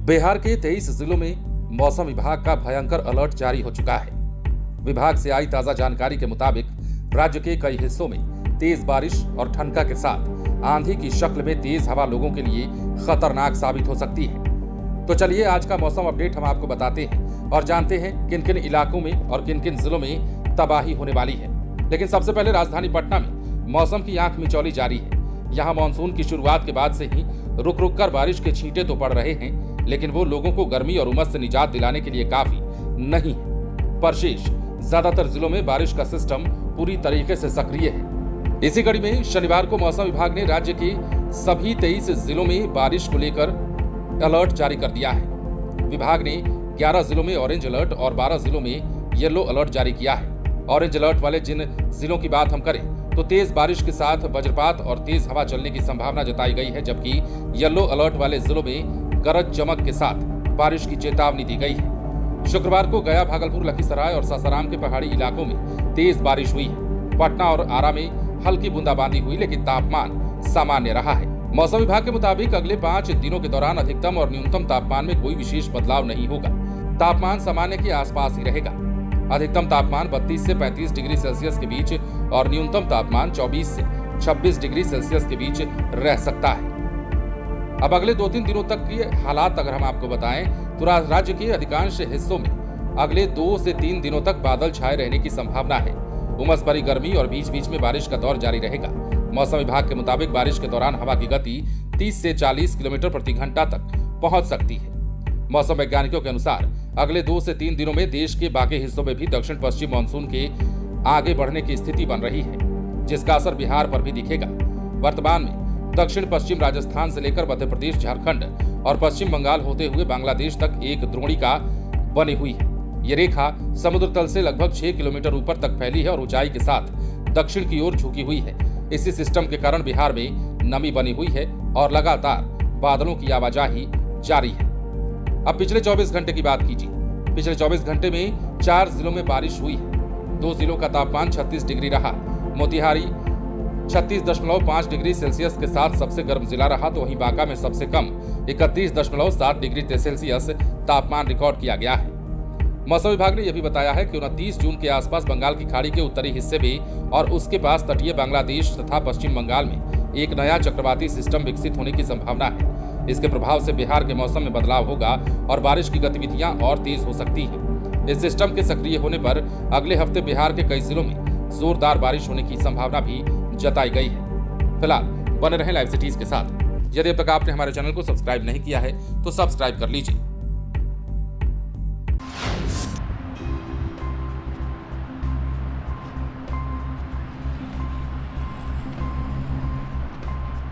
बिहार के 23 जिलों में मौसम विभाग का भयंकर अलर्ट जारी हो चुका है। विभाग से आई ताजा जानकारी के मुताबिक राज्य के कई हिस्सों में तेज बारिश और ठनका के साथ आंधी की शक्ल में तेज हवा लोगों के लिए खतरनाक साबित हो सकती है। तो चलिए आज का मौसम अपडेट हम आपको बताते हैं और जानते हैं किन किन इलाकों में और किन किन जिलों में तबाही होने वाली है। लेकिन सबसे पहले राजधानी पटना में मौसम की आंख मिचौली जारी है। यहाँ मानसून की शुरुआत के बाद से ही रुक रुक कर बारिश के छींटे तो पड़ रहे हैं, लेकिन वो लोगों को गर्मी और उमस से निजात दिलाने के लिए काफी नहीं है। पर शेष ज्यादातर जिलों में बारिश का सिस्टम पूरी तरीके से सक्रिय है। इसी कड़ी में शनिवार को मौसम विभाग ने राज्य के सभी 23 जिलों में बारिश को लेकर अलर्ट जारी कर दिया है। विभाग ने 11 जिलों में ऑरेंज अलर्ट और 12 जिलों में येलो अलर्ट जारी किया है। ऑरेंज अलर्ट वाले जिन जिलों की बात हम करें तो तेज बारिश के साथ वज्रपात और तेज हवा चलने की संभावना जताई गई है, जबकि येलो अलर्ट वाले जिलों में गरज चमक के साथ बारिश की चेतावनी दी गई है। शुक्रवार को गया, भागलपुर, लखीसराय और सासाराम के पहाड़ी इलाकों में तेज बारिश हुई है। पटना और आरा में हल्की बूंदाबांदी हुई, लेकिन तापमान सामान्य रहा है। मौसम विभाग के मुताबिक अगले 5 दिनों के दौरान अधिकतम और न्यूनतम तापमान में कोई विशेष बदलाव नहीं होगा। तापमान सामान्य के आसपास ही रहेगा। अधिकतम तापमान 32 से 35 डिग्री सेल्सियस के बीच और न्यूनतम तापमान 24 से 26 डिग्री सेल्सियस के बीच रह सकता है। अब अगले 2-3 दिनों तक की हालात अगर हम आपको बताएं तो राज्य के अधिकांश हिस्सों में अगले 2 से 3 दिनों तक बादल छाए रहने की संभावना है। उमस भरी गर्मी और बीच बीच में बारिश का दौर जारी रहेगा। मौसम विभाग के मुताबिक बारिश के दौरान हवा की गति 30 से 40 किलोमीटर प्रति घंटा तक पहुंच सकती है। मौसम वैज्ञानिकों के अनुसार अगले 2 से 3 दिनों में देश के बाकी हिस्सों में भी दक्षिण पश्चिम मानसून के आगे बढ़ने की स्थिति बन रही है, जिसका असर बिहार पर भी दिखेगा। वर्तमान में दक्षिण पश्चिम राजस्थान से लेकर मध्य प्रदेश, झारखंड और पश्चिम बंगाल होते हुए बांग्लादेश तक एक द्रोणिका बनी हुई है। ये रेखा समुद्र तल से लगभग 6 किलोमीटर ऊपर तक फैली है और ऊंचाई के साथ दक्षिण की ओर झुकी हुई है। इसी सिस्टम के कारण बिहार में नमी बनी हुई है और लगातार बादलों की आवाजाही जारी है। अब पिछले 24 घंटे की बात कीजिए। पिछले 24 घंटे में 4 जिलों में बारिश हुई है। 2 जिलों का तापमान 36 डिग्री रहा। मोतिहारी 36.5 डिग्री सेल्सियस के साथ सबसे गर्म जिला रहा, तो वहीं बांका में सबसे कम 31.7 डिग्री सेल्सियस तापमान रिकॉर्ड किया गया है। मौसम विभाग ने यह भी बताया है कि 29 जून के आसपास बंगाल की खाड़ी के उत्तरी हिस्से में और उसके पास तटीय बांग्लादेश तथा पश्चिम बंगाल में एक नया चक्रवाती सिस्टम विकसित होने की संभावना है। इसके प्रभाव से बिहार के मौसम में बदलाव होगा और बारिश की गतिविधियां और तेज हो सकती हैं। इस सिस्टम के सक्रिय होने पर अगले हफ्ते बिहार के कई जिलों में जोरदार बारिश होने की संभावना भी जताई गई है। फिलहाल बने रहें लाइव सिटीज के साथ। यदि अब तक आपने हमारे चैनल को सब्सक्राइब नहीं किया है तो सब्सक्राइब कर लीजिए